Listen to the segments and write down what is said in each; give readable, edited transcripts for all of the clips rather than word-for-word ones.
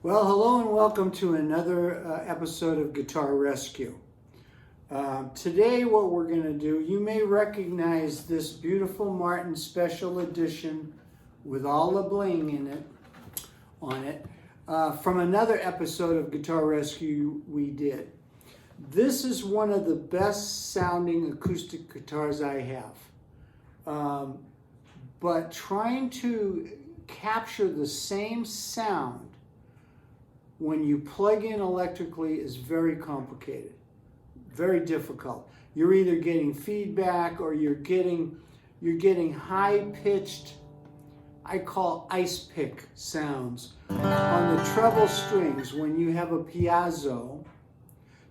Well, hello and welcome to another episode of Guitar Rescue. Today what we're going to do, you may recognize this beautiful Martin Special Edition with all the bling on it, from another episode of Guitar Rescue we did. This is one of the best sounding acoustic guitars I have. But trying to capture the same sound when you plug in electrically is very complicated, very difficult. You're either getting feedback or you're getting high-pitched, I call ice pick sounds on the treble strings. When you have a piezo,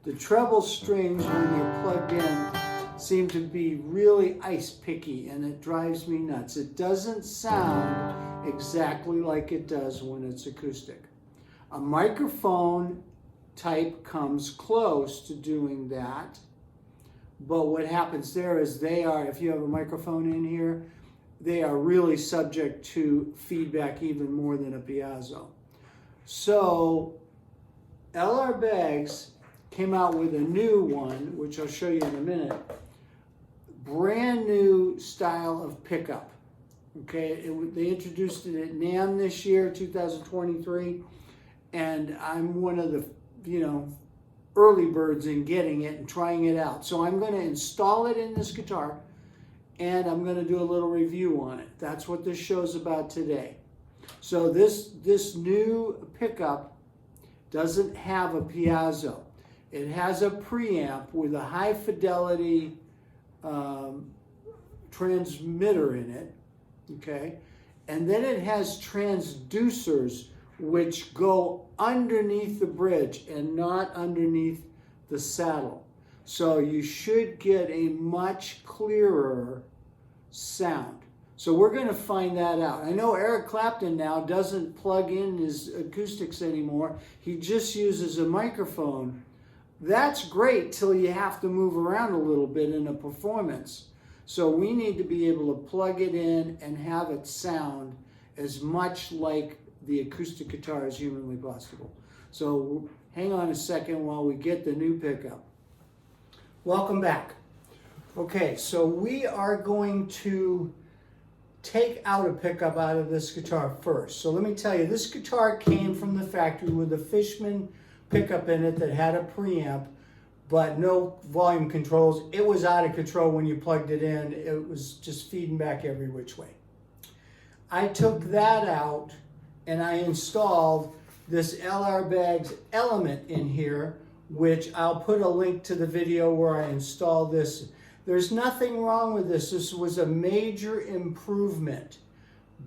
the treble strings when they're plugged in seem to be really ice picky, and it drives me nuts. It doesn't sound exactly like it does when it's acoustic. A microphone type comes close to doing that, but what happens there is if you have a microphone in here, they are really subject to feedback even more than a piezo. So L.R. Baggs came out with a new one, which I'll show you in a minute. Brand new style of pickup. Okay, they introduced it at NAMM this year, 2023. And I'm one of the, early birds in getting it and trying it out. So I'm going to install it in this guitar, and I'm going to do a little review on it. That's what this show's about today. So this new pickup doesn't have a piezo. It has a preamp with a high fidelity transmitter in it, okay? And then it has transducers which go underneath the bridge and not underneath the saddle. So you should get a much clearer sound. So we're going to find that out. I know Eric Clapton now doesn't plug in his acoustics anymore. He just uses a microphone. That's great till you have to move around a little bit in a performance. So we need to be able to plug it in and have it sound as much like the acoustic guitar as humanly possible. So hang on a second while we get the new pickup. Welcome back. Okay, so we are going to take out a pickup out of this guitar first. So let me tell you, this guitar came from the factory with a Fishman pickup in it that had a preamp, but no volume controls. It was out of control when you plugged it in. It was just feeding back every which way. I took that out and I installed this L.R. Baggs Element in here, which I'll put a link to the video where I installed this. There's nothing wrong with this. This was a major improvement,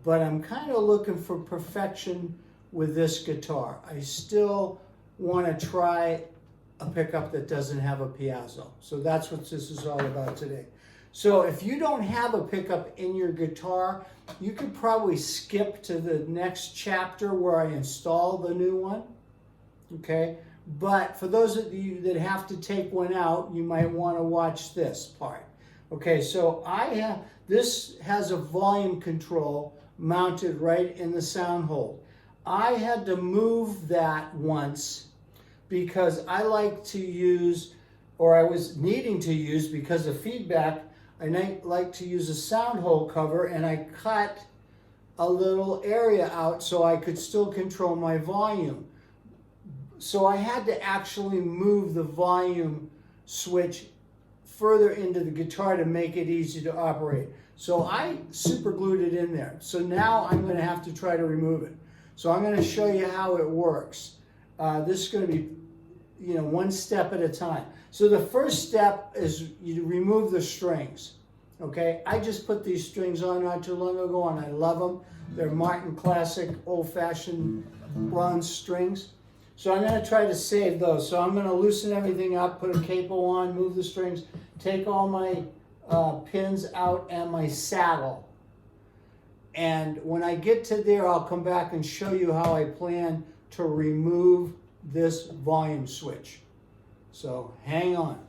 but I'm kind of looking for perfection with this guitar. I still want to try a pickup that doesn't have a piezo. So that's what this is all about today. So if you don't have a pickup in your guitar, you could probably skip to the next chapter where I install the new one, okay? But for those of you that have to take one out, you might want to watch this part. Okay, so this has a volume control mounted right in the sound hole. I had to move that once because I like to use, or I was needing to use because of feedback, I like to use a sound hole cover, and I cut a little area out so I could still control my volume. So I had to actually move the volume switch further into the guitar to make it easy to operate. So I super glued it in there. So now I'm going to have to try to remove it. So I'm going to show you how it works. This is going to be, one step at a time. So the first step is you remove the strings. Okay, I just put these strings on not too long ago, and I love them. They're Martin classic, old-fashioned bronze strings. So I'm going to try to save those. So I'm going to loosen everything up, put a capo on, move the strings, take all my pins out and my saddle. And when I get to there, I'll come back and show you how I plan to remove this volume switch. So hang on.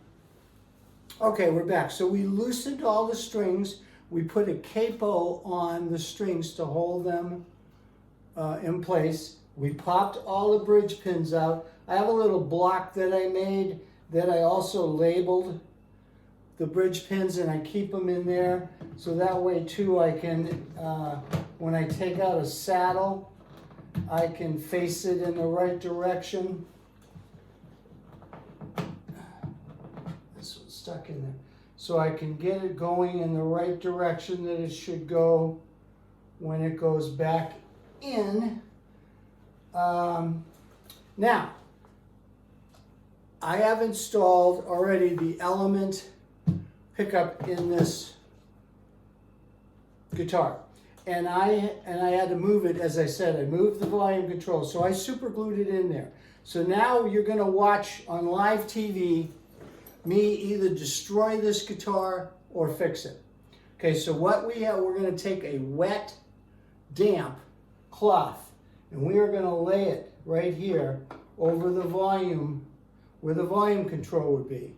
Okay, we're back. So we loosened all the strings. We put a capo on the strings to hold them in place. We popped all the bridge pins out. I have a little block that I made that I also labeled the bridge pins, and I keep them in there. So that way too I can, when I take out a saddle, I can face it in the right direction. This one's stuck in there. So I can get it going in the right direction that it should go when it goes back in. Now, I have installed already the Element pickup in this guitar. And I had to move it, as I said, I moved the volume control, so I super glued it in there. So now you're gonna watch on live TV me either destroy this guitar or fix it. Okay, so what we have, we're gonna take a wet, damp cloth, and we are gonna lay it right here over the volume, where the volume control would be.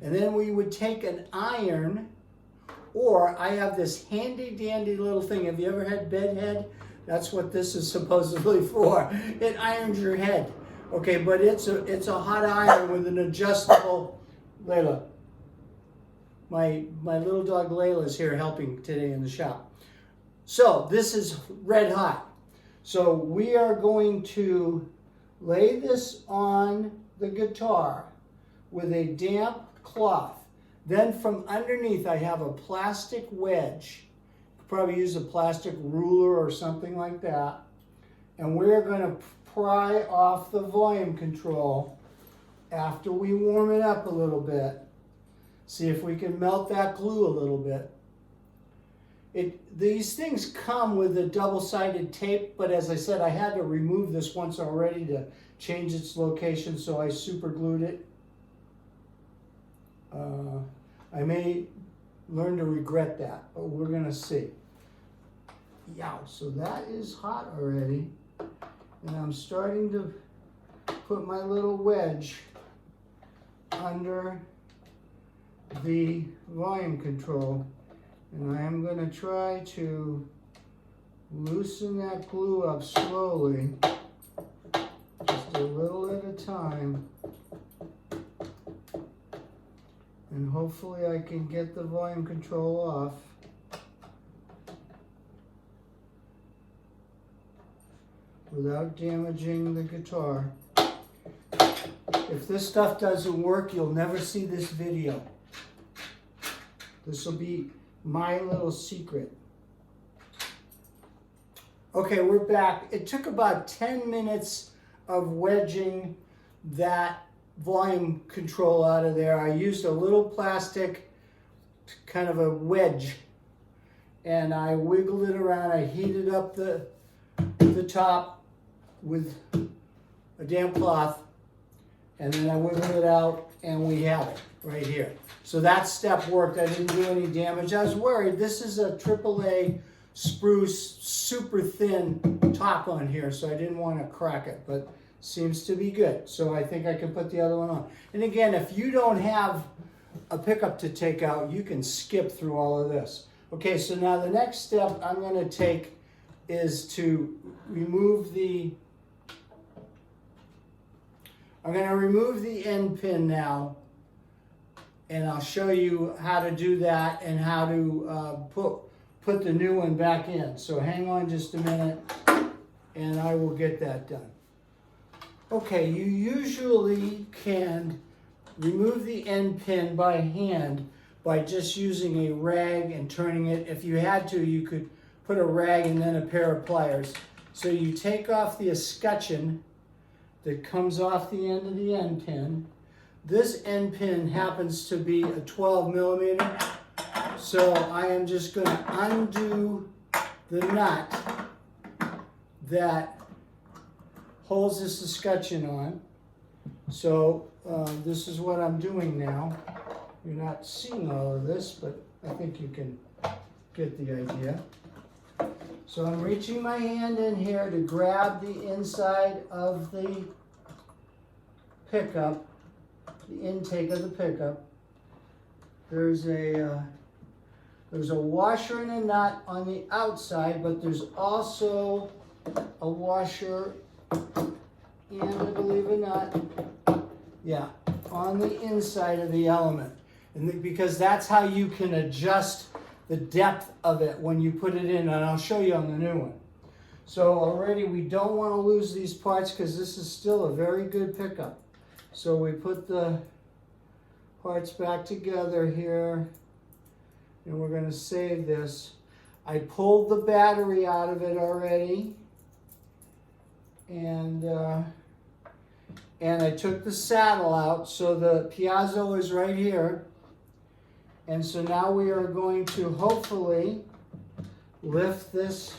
And then we would take an iron, or I have this handy dandy little thing. Have you ever had bedhead? That's what this is supposedly for. It irons your head. Okay, but it's a hot iron with an adjustable, Layla. My little dog Layla is here helping today in the shop. So this is red hot. So we are going to lay this on the guitar with a damp cloth. Then from underneath I have a plastic wedge. Could probably use a plastic ruler or something like that. And we're going to pry off the volume control after we warm it up a little bit. See if we can melt that glue a little bit. These things come with a double-sided tape, but as I said, I had to remove this once already to change its location, so I super glued it. I may learn to regret that, but we're gonna see. Yeah, so that is hot already. And I'm starting to put my little wedge under the volume control. And I am going to try to loosen that glue up slowly, just a little at a time. And hopefully I can get the volume control off. Without damaging the guitar. If this stuff doesn't work, you'll never see this video. This will be my little secret. Okay, we're back. It took about 10 minutes of wedging that volume control out of there. I used a little plastic, kind of a wedge, and I wiggled it around. I heated up the top with a damp cloth, and then I wiggled it out, and we have it right here. So that step worked. I didn't do any damage. I was worried. This is a AAA spruce, super thin top on here, so I didn't want to crack it, but seems to be good. So I think I can put the other one on. And again, if you don't have a pickup to take out, you can skip through all of this. Okay, so now the next step I'm going to take is to remove the end pin now, and I'll show you how to do that and how to put the new one back in. So hang on just a minute and I will get that done. Okay, you usually can remove the end pin by hand by just using a rag and turning it. If you had to, you could put a rag and then a pair of pliers. So you take off the escutcheon that comes off the end of the end pin. This end pin happens to be a 12 millimeter. So I am just going to undo the nut that holds this escutcheon on. So this is what I'm doing now. You're not seeing all of this, but I think you can get the idea. So I'm reaching my hand in here to grab the inside of the pickup, the intake of the pickup. There's a washer and a nut on the outside, but there's also a washer and I believe a nut, yeah, on the inside of the element. And because that's how you can adjust the depth of it when you put it in, and I'll show you on the new one. So already we don't want to lose these parts because this is still a very good pickup. So we put the parts back together here, and we're going to save this. I pulled the battery out of it already, and I took the saddle out, so the piezo is right here. And so now we are going to hopefully lift this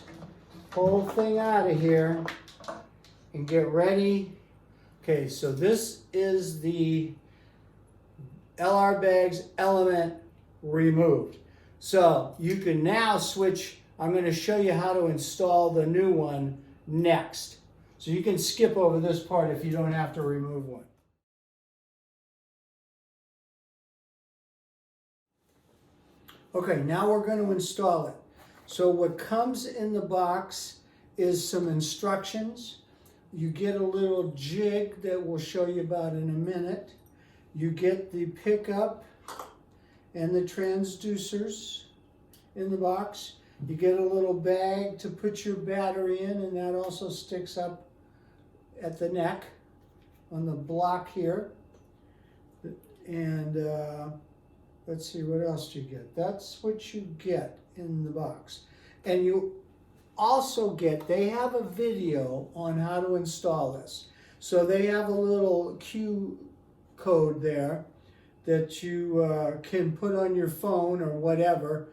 whole thing out of here and get ready. Okay, so this is the LR Baggs element removed. So you can now switch. I'm going to show you how to install the new one next. So you can skip over this part if you don't have to remove one. Okay, now we're going to install it. So what comes in the box is some instructions. You get a little jig that we'll show you about in a minute. You get the pickup and the transducers in the box. You get a little bag to put your battery in, and that also sticks up at the neck on the block here. And let's see, what else do you get? That's what you get in the box. And you also get, they have a video on how to install this. So they have a little Q code there that you can put on your phone or whatever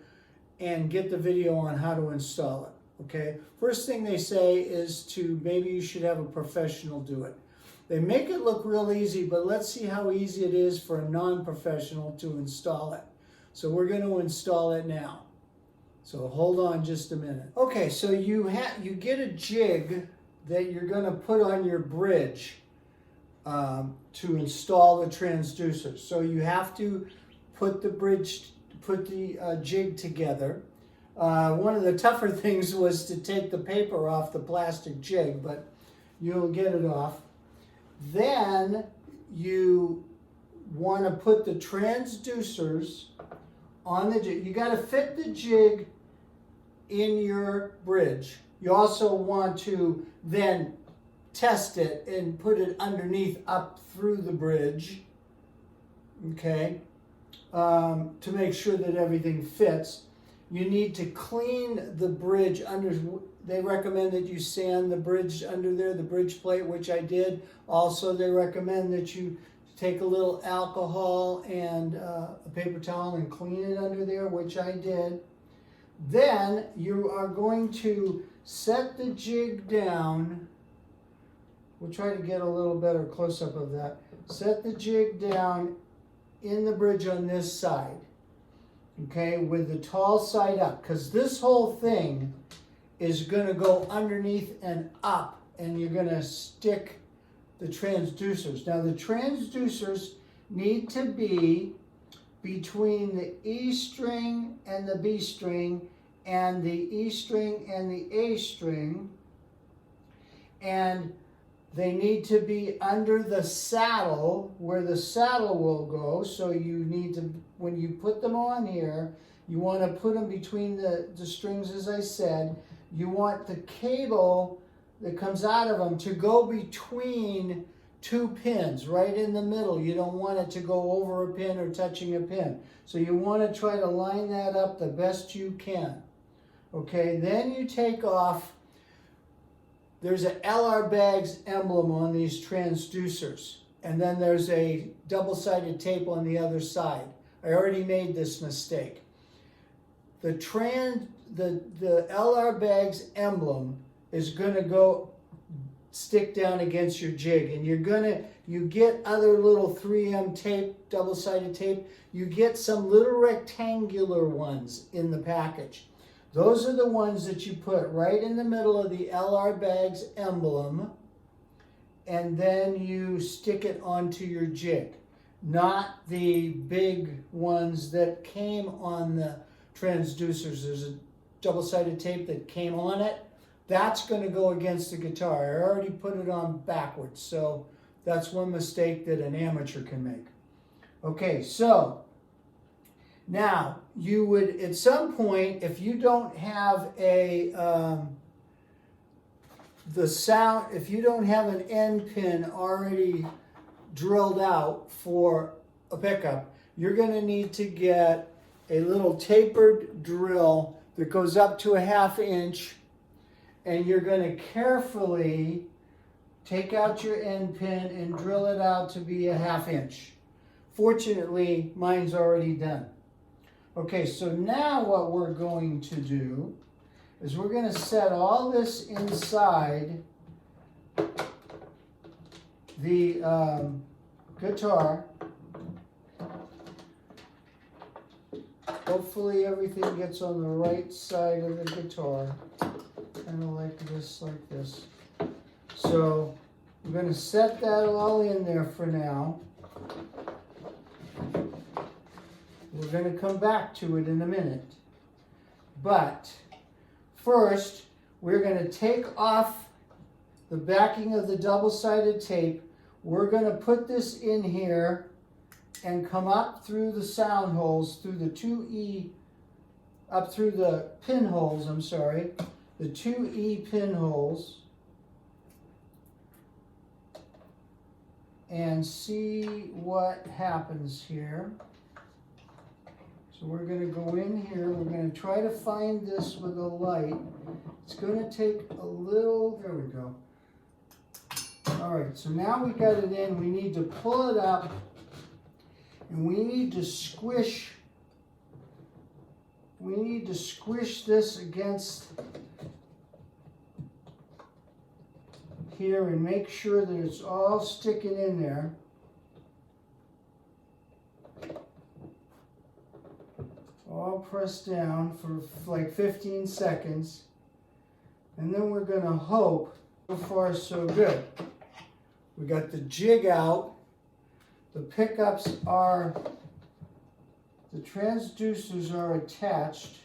and get the video on how to install it, okay? First thing they say is maybe you should have a professional do it. They make it look real easy, but let's see how easy it is for a non-professional to install it. So we're going to install it now. So hold on just a minute. Okay, so you get a jig that you're going to put on your bridge to install the transducer. So you have to put the jig together. One of the tougher things was to take the paper off the plastic jig, but you'll get it off. Then you want to put the transducers on the jig. You got to fit the jig in your bridge. You also want to then test it and put it underneath up through the bridge, okay, to make sure that everything fits. You need to clean the bridge under. They recommend that you sand the bridge under there, the bridge plate, which I did. Also, they recommend that you take a little alcohol and a paper towel and clean it under there, which I did. Then you are going to set the jig down. We'll try to get a little better close-up of that. Set the jig down in the bridge on this side, okay, with the tall side up, because this whole thing is going to go underneath and up, and you're going to stick the transducers. Now the transducers need to be between the E string and the B string, and the E string and the A string, and they need to be under the saddle, where the saddle will go. So you need to, when you put them on here, you want to put them between the strings, as I said. You want the cable that comes out of them to go between two pins, right in the middle. You don't want it to go over a pin or touching a pin. So you want to try to line that up the best you can. Okay, then you take off. There's an LR Baggs emblem on these transducers, and then there's a double-sided tape on the other side. I already made this mistake. The LR Baggs emblem is going to go stick down against your jig, and you get other little 3M tape, double-sided tape. You get some little rectangular ones in the package. Those are the ones that you put right in the middle of the LR Baggs emblem, and then you stick it onto your jig. Not the big ones that came on the transducers. There's a double-sided tape that came on it, that's going to go against the guitar. I already put it on backwards, so that's one mistake that an amateur can make. Okay, so now you would, at some point, if you don't have a if you don't have an end pin already drilled out for a pickup, you're going to need to get a little tapered drill that goes up to a 1/2 inch, and you're going to carefully take out your end pin and drill it out to be a 1/2 inch. Fortunately, mine's already done. Okay, so now what we're going to do is we're going to set all this inside the guitar. Hopefully everything gets on the right side of the guitar, kind of like this. So we're going to set that all in there for now. We're going to come back to it in a minute. But first, we're going to take off the backing of the double-sided tape. We're going to put this in here and come up through the sound holes, through the 2E, up through the pinholes, the 2E pinholes, and see what happens here. So we're going to go in here, we're going to try to find this with a light. It's going to take a little, there we go. All right, so now we got it in, we need to pull it up, and we need to squish this against here and make sure that it's all sticking in there. All pressed down for like 15 seconds. And then we're going to hope. So far, so good. We got the jig out. The pickups are, the transducers are attached.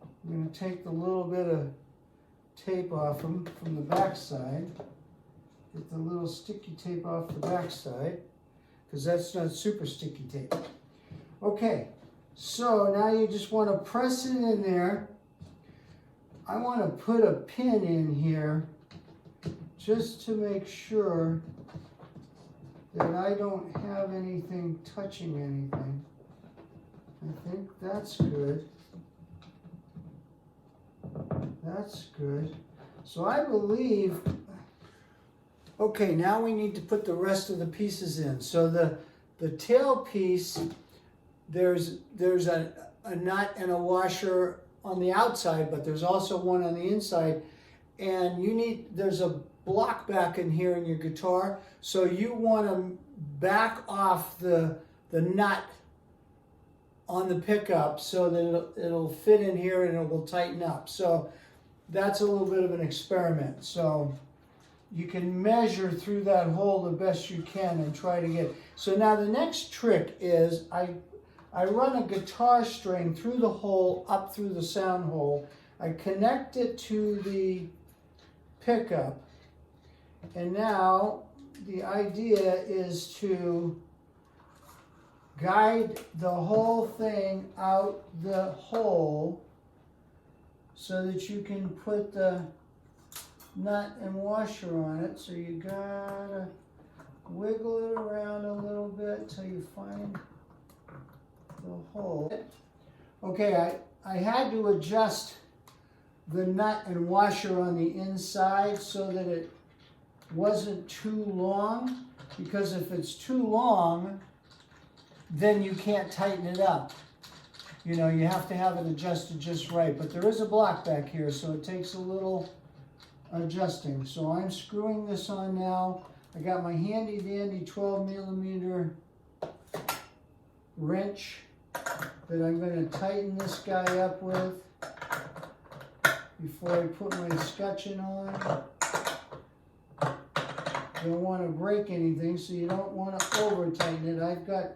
I'm going to take the little bit of tape off them from the back side. Get the little sticky tape off the back side, because that's not super sticky tape. Okay, so now you just want to press it in there. I want to put a pin in here just to make sure that I don't have anything touching anything. I think that's good. That's good. So I believe, okay, now we need to put the rest of the pieces in. So the tail piece, there's a nut and a washer on the outside, but there's also one on the inside. And there's a block back in here in your guitar, so you want to back off the nut on the pickup so that it'll fit in here and it will tighten up. So that's a little bit of an experiment. So you can measure through that hole the best you can and try to get. So now the next trick is I run a guitar string through the hole, up through the sound hole. I connect it to the pickup. And now the idea is to guide the whole thing out the hole so that you can put the nut and washer on it. So you gotta wiggle it around a little bit till you find the hole. Okay, I had to adjust the nut and washer on the inside so that it wasn't too long, because if it's too long, then you can't tighten it up. You know, you have to have it adjusted just right. But there is a block back here, so it takes a little adjusting. So I'm screwing this on now. I got my handy dandy 12mm wrench that I'm going to tighten this guy up with before I put my scutcheon on. You don't want to break anything, so you don't want to over tighten it. I've got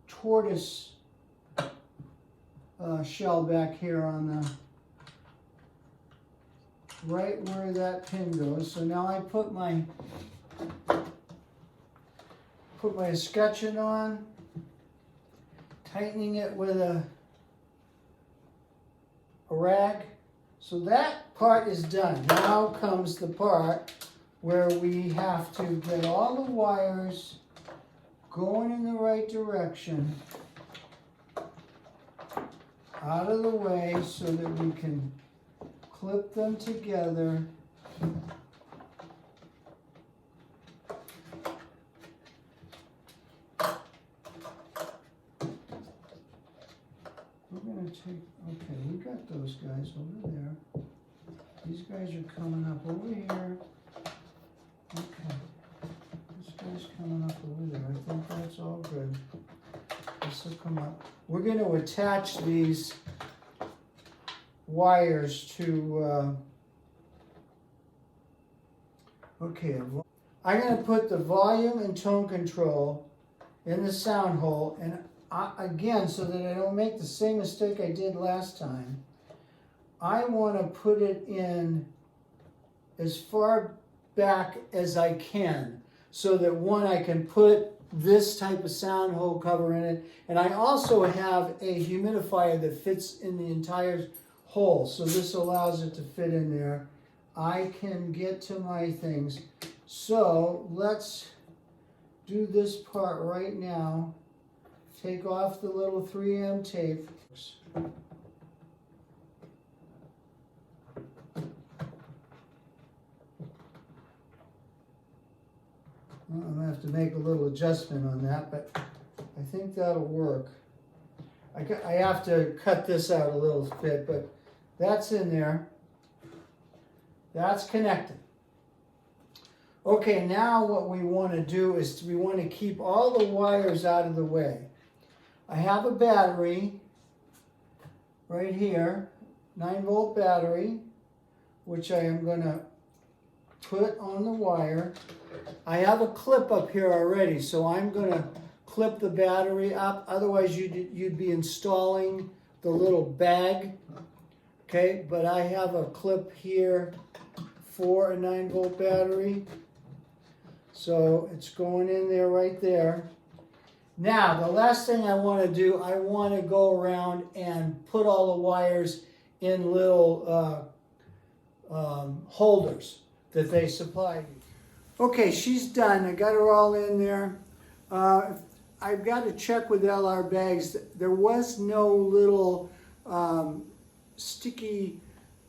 tortoise shell back here on right where that pin goes. So now I put my escutcheon on, tightening it with a rag. So that part is done. Now comes the part where we have to get all the wires going in the right direction out of the way so that we can clip them together. We're going to take, okay, we got those guys over there. These guys are coming up over here. Okay, this guy's coming up over there. I think that's all good. This will come up. We're going to attach these wires to, okay, I'm going to put the volume and tone control in the sound hole, and again, so that I don't make the same mistake I did last time, I want to put it in as far back as I can, so that one, I can put this type of sound hole cover in it, and I also have a humidifier that fits in the entire hole, so this allows it to fit in there. I can get to my things. So let's do this part right now. Take off the little 3M tape. Well, I'm going to have to make a little adjustment on that, but I think that'll work. I have to cut this out a little bit, but that's in there. That's connected. Okay, now what we want to do is we want to keep all the wires out of the way. I have a battery right here, 9-volt battery, which I am going to put on the wire. I have a clip up here already, so I'm going to clip the battery up. Otherwise, you'd be installing the little bag. Okay, but I have a clip here for a 9-volt battery. So it's going in there right there. Now, the last thing I want to do, I want to go around and put all the wires in little holders that they supplied. Okay, she's done. I got her all in there. I've got to check with LR Bags. There was no little sticky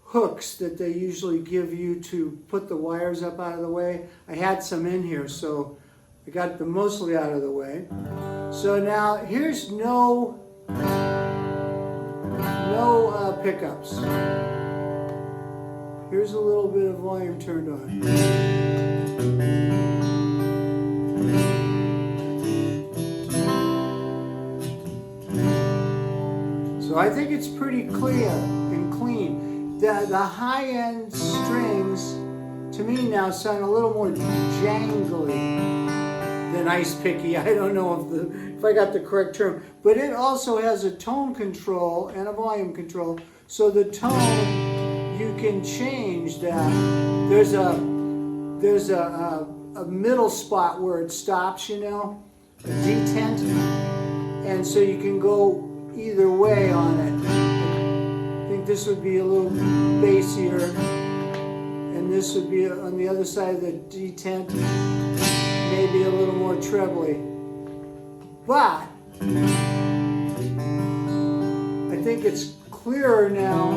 hooks that they usually give you to put the wires up out of the way. I had some in here, so I got them mostly out of the way. So now here's no pickups. Here's a little bit of volume turned on. So I think it's pretty clear and clean. The high-end strings, to me now, sound a little more jangly than ice picky. I don't know if I got the correct term, but it also has a tone control and a volume control. So the tone, you can change that. There's a middle spot where it stops, you know, a detent, and so you can go either way on it. I think this would be a little bassier, and this would be on the other side of the detent, maybe a little more trebly. But I think it's clearer now.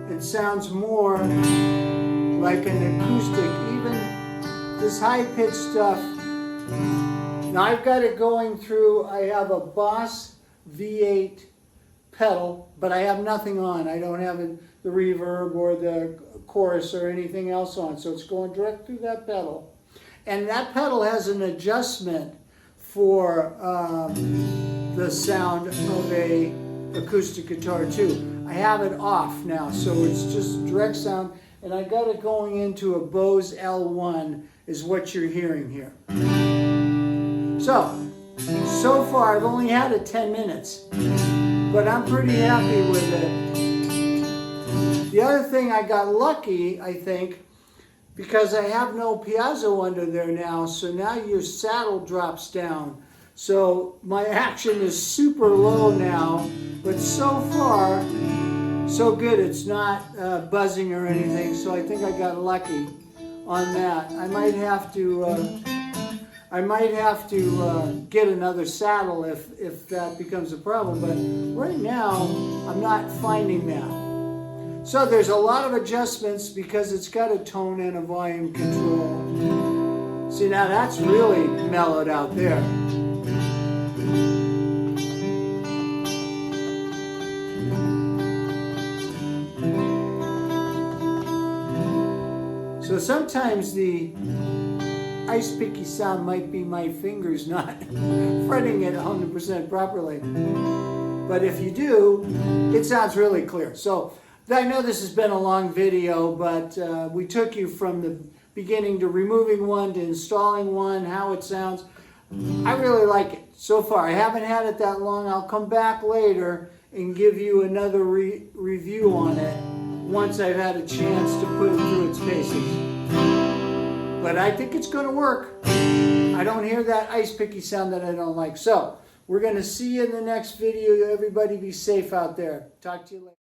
It sounds more like an acoustic, even this high-pitched stuff. Now I've got it going through, I have a Boss V8 pedal, but I have nothing on. I don't have the reverb or the chorus or anything else on, so it's going direct through that pedal. And that pedal has an adjustment for the sound of a acoustic guitar too. I have it off now, so it's just direct sound, and I got it going into a Bose L1 is what you're hearing here. So far I've only had it 10 minutes, but I'm pretty happy with it. The other thing, I got lucky, I think, because I have no piezo under there now, so now your saddle drops down. So my action is super low now, but so far, so good. It's not buzzing or anything, so I think I got lucky on that. I might have to get another saddle if that becomes a problem, but right now I'm not finding that. So there's a lot of adjustments because it's got a tone and a volume control. See, now that's really mellowed out there. So sometimes the ice picky sound might be my fingers not fretting it 100% properly. But if you do, it sounds really clear. So I know this has been a long video, but we took you from the beginning to removing one to installing one, how it sounds. I really like it so far. I haven't had it that long. I'll come back later and give you another review on it once I've had a chance to put it through its paces. But I think it's going to work. I don't hear that ice picky sound that I don't like. So we're going to see you in the next video. Everybody be safe out there. Talk to you later.